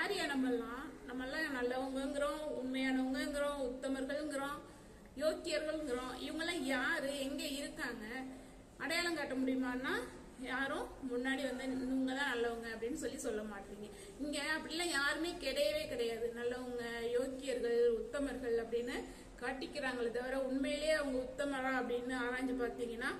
யாரையா நம்மெல்லாம் நல்லவங்கிறோம், உண்மையானவங்கிறோம், உத்தமர்கள்ங்கிறோம், யோக்கியர்கள்ங்கிறோம். இவங்கெல்லாம் யாரு, எங்க இருக்காங்க, அடையாளம் காட்ட முடியுமான்னா யாரும் முன்னாடி வந்து இவங்க தான் நல்லவங்க அப்படின்னு சொல்ல மாட்டீங்க. இங்க அப்படிலாம் யாருமே கிடையவே கிடையாது. நல்லவங்க, யோக்கியர்கள், உத்தமர்கள் அப்படின்னு காட்டிக்கிறாங்களே தவிர உண்மையிலேயே அவங்க உத்தமரா அப்படின்னு ஆராய்ஞ்சு பார்த்தீங்கன்னா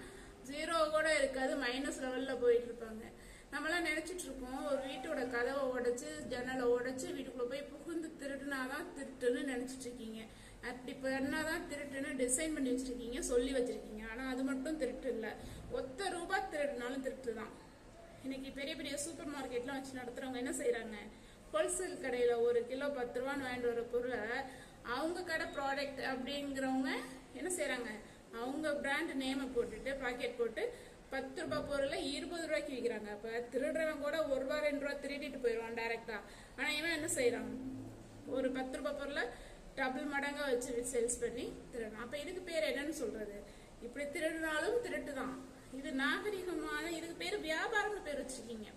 0 கூட இருக்காது, மைனஸ் லெவல்ல போயிட்டு இருப்பாங்க. நம்மளாம் நினைச்சிட்டு இருக்கோம் ஒரு வீட்டோட கதவை உடைச்சு ஜன்னலை உடைச்சு வீட்டுக்குள்ள போய் புகுந்து திருடுனாதான் திருட்டுன்னு நினைச்சிட்டு இருக்கீங்க. அப்படி பண்ணாதான் திருட்டுன்னு டிசைன் பண்ணி வச்சிருக்கீங்க, சொல்லி வச்சிருக்கீங்க. ஆனா அது மட்டும் திருட்டு இல்லை. ₹1 திருடுனாலும் திருட்டு தான். இன்னைக்கு பெரிய பெரிய சூப்பர் மார்க்கெட்லாம் வச்சு நடத்துறவங்க என்ன செய்யறாங்க, ஹோல்சேல் கடையில 1 கிலோ 10 ரூபான்னு வாங்கிட்டு வர பொருளை அவங்க கடை ப்ராடக்ட் அப்படிங்கிறவங்க என்ன செய்யறாங்க, அவங்க பிராண்ட் நேமை போட்டுட்டு பாக்கெட் போட்டு ₹10 பொருளை ₹20 விற்கிறாங்க. அப்ப திருடுறவன் கூட ₹1 ₹2 திருடிட்டு போயிடுவான் டைரக்டா. ஆனா இவன் என்ன செய்யறான், ஒரு ₹10 பொருளை டபுள் மடங்கா வச்சு சேல்ஸ் பண்ணி திருடுறான். அப்ப இதுக்கு பேர் என்னன்னு சொல்றது? இப்படி திருடினாலும் திருட்டு தான். இது நாகரிகமான, இதுக்கு பேர் வியாபாரம்னு பேர் வச்சிருக்கீங்க.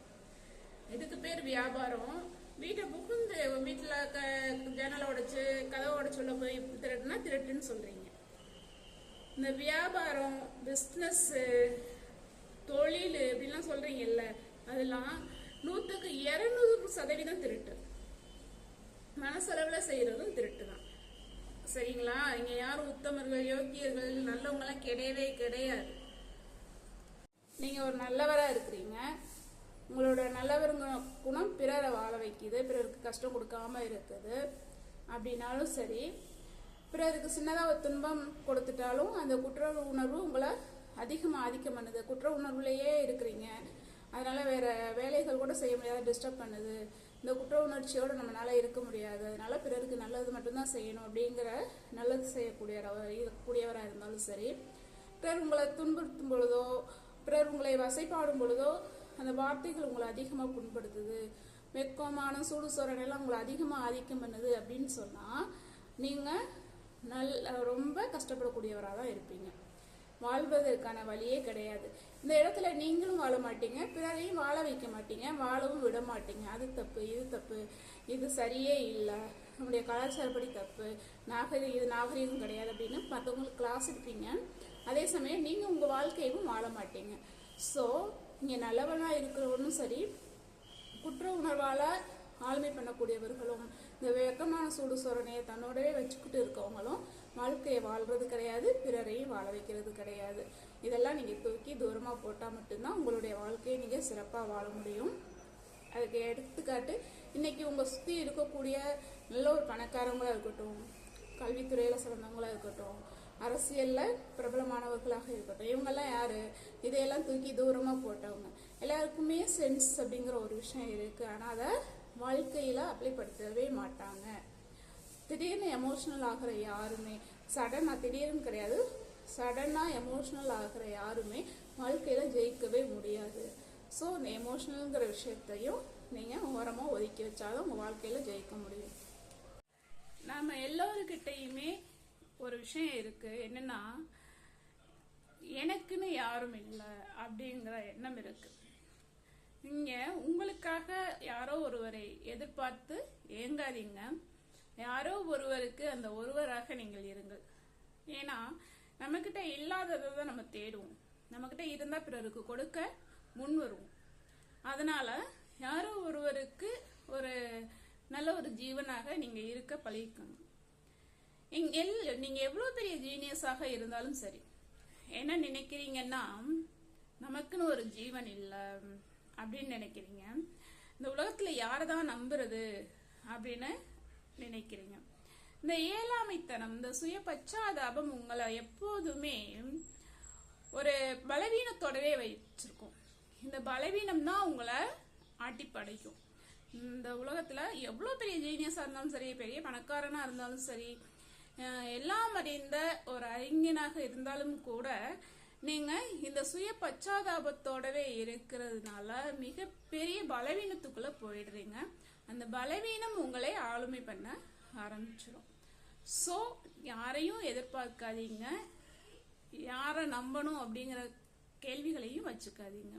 இதுக்கு பேர் வியாபாரம். வீட்டை புகுந்து வீட்டுல ஜன்னலை உடைச்சு கதவை உடைச்சு உள்ள போய் திருடுனா திருட்டுன்னு சொல்றீங்க. இந்த வியாபாரம், பிசினஸ், தொழில் இப்படிலாம் சொல்றீங்கல்ல, அதெல்லாம் 100க்கு 200% திருட்டு. மனசளவுல செய்யறதும் திருட்டு தான். சரிங்களா? இங்க யாரும் உத்தமர்கள், யோக்கியர்கள், நல்லவங்க எல்லாம் கிடையவே கிடையாது. நீங்க ஒரு நல்லவரா இருக்கிறீங்க. உங்களோட நல்லவருங்க குணம் பிறரை வாழ வைக்குது, பிறருக்கு கஷ்டம் கொடுக்காம இருக்குது அப்படின்னாலும் சரி, பிறருக்கு சின்னதாக ஒரு துன்பம் கொடுத்துட்டாலும் அந்த குற்ற உணர்வு உங்களை அதிகமாக ஆதிக்கம் பண்ணுது. குற்ற உணர்வுலையே இருக்கிறீங்க, அதனால வேற வேலைகள் கூட செய்ய முடியாத டிஸ்டர்ப் பண்ணுது. இந்த குற்ற உணர்ச்சியோடு நம்மளால இருக்க முடியாது. அதனால பிறருக்கு நல்லது மட்டும்தான் செய்யணும் அப்படிங்கிற நல்லது செய்யக்கூடியவராக இருந்தாலும் சரி, பிறர் உங்களை துன்புறுத்தும் பொழுதோ, பிறர் உங்களை வசைப்பாடும் பொழுதோ அந்த வார்த்தைகள் உங்களை அதிகமாக புண்படுத்துது, வெக்கமான சூடு சொரணெல்லாம் உங்களை அதிகமாக ஆதிக்கம் பண்ணுது அப்படின்னு சொன்னால் நீங்கள் ரொம்ப கஷ்டப்படக்கூடியவராக தான் இருப்பீங்க. வாழ்வதற்கான வழியே கிடையாது. இந்த இடத்துல நீங்களும் வாழ மாட்டீங்க, பிறரையும் வாழ வைக்க மாட்டீங்க, வாழவும் விட மாட்டீங்க. அது தப்பு, இது தப்பு, இது சரியே இல்லை, நம்முடைய கலாச்சாரப்படி தப்பு, இது நாகரீகம் கிடையாது அப்படின்னு மற்றவங்களுக்கு கிளாஸ் இருப்பீங்க. அதே சமயம் நீங்கள் உங்கள் வாழ்க்கையும் வாழ மாட்டீங்க. ஸோ இங்கே நல்லவனாக இருக்கிறவனும் சரி, குற்ற உணர்வால் ஆளுமை பண்ணக்கூடியவர்களும், இந்த வெக்கமான சூடு சொரணையை தன்னோடவே வச்சுக்கிட்டு இருக்கவங்களும் வாழ்க்கையை வாழ்றது கிடையாது, பிறரையும் வாழ வைக்கிறது கிடையாது. இதெல்லாம் நீங்கள் தூக்கி தூரமாக போட்டால் மட்டும்தான் உங்களுடைய வாழ்க்கையை நீங்கள் சிறப்பாக வாழ முடியும். அதுக்கு எடுத்துக்காட்டு இன்னைக்கு உங்கள் சுற்றி இருக்கக்கூடிய நல்ல ஒரு பணக்காரங்களாக இருக்கட்டும், கல்வித்துறையில் சிறந்தவங்களாக இருக்கட்டும், அரசியலில் பிரபலமானவர்களாக இருக்கட்டும், இவங்கெல்லாம் யாரு, இதையெல்லாம் தூக்கி தூரமாக போட்டவங்க. எல்லாருக்குமே சென்ஸ் அப்படிங்கிற ஒரு விஷயம் இருக்குது, ஆனால் அதை வாழ்க்கையில் அப்ளைப்படுத்தவே மாட்டாங்க. திடீர்னு எமோஷ்னல் ஆகிற யாருமே, திடீர்னு கிடையாது, சடனாக எமோஷ்னல் ஆகிற யாருமே வாழ்க்கையில் ஜெயிக்கவே முடியாது. ஸோ இந்த எமோஷ்னல்ங்கிற விஷயத்தையும் நீங்கள் ஓரமாக ஒதுக்கி வச்சாலும் உங்கள் வாழ்க்கையில் ஜெயிக்க முடியும். நம்ம எல்லோருக்கிட்டையுமே ஒரு விஷயம் இருக்கு, என்னன்னா எனக்குன்னு யாரும் இல்லை அப்படிங்கிற எண்ணம் இருக்கு. நீங்க உங்களுக்காக யாரோ ஒருவரை எதிர்பார்த்து ஏங்காதீங்க. யாரோ ஒருவருக்கு அந்த ஒருவராக நீங்கள் இருங்கள். ஏன்னா நம்மக்கிட்ட இல்லாததை தான் நம்ம தேடுவோம், நம்மக்கிட்ட இருந்தா பிறருக்கு கொடுக்க முன் வருவோம். அதனால யாரோ ஒருவருக்கு ஒரு நல்ல ஒரு ஜீவனாக நீங்க இருக்க பழகிக்கணும். நீங்க எவ்வளவு பெரிய ஜீனியஸாக இருந்தாலும் சரி, என்ன நினைக்கிறீங்கன்னா நமக்குன்னு ஒரு ஜீவன் இல்லை அப்படின்னு நினைக்கிறீங்க. இந்த உலகத்துல யாரதான் நம்புறது அப்படின்னு நினைக்கிறீங்க. இந்த ஏழாமைத்தனம், இந்த சுய பச்சாதாபம் உங்களை எப்போதுமே ஒரு பலவீனத்தோடவே வச்சிருக்கும். இந்த பலவீனம் தான் உங்களை ஆட்டி படைக்கும். இந்த உலகத்துல எவ்வளவு பெரிய ஜீனியஸா இருந்தாலும் சரி, பெரிய பணக்காரனா இருந்தாலும் சரி, எல்லாம் அறிந்த ஒரு அறிஞனாக இருந்தாலும் கூட நீங்க இந்த சுய பச்சாதாபத்தோடவே இருக்கிறதுனால மிகப்பெரிய பலவீனத்துக்குள்ள போயிடுறீங்க. அந்த பலவீனம் உங்களை ஆளுமை பண்ண ஆரம்பிச்சிடும். ஸோ யாரையும் எதிர்பார்க்காதீங்க, யாரை நம்பணும் அப்படிங்கிற கேள்விகளையும் வச்சுக்காதீங்க.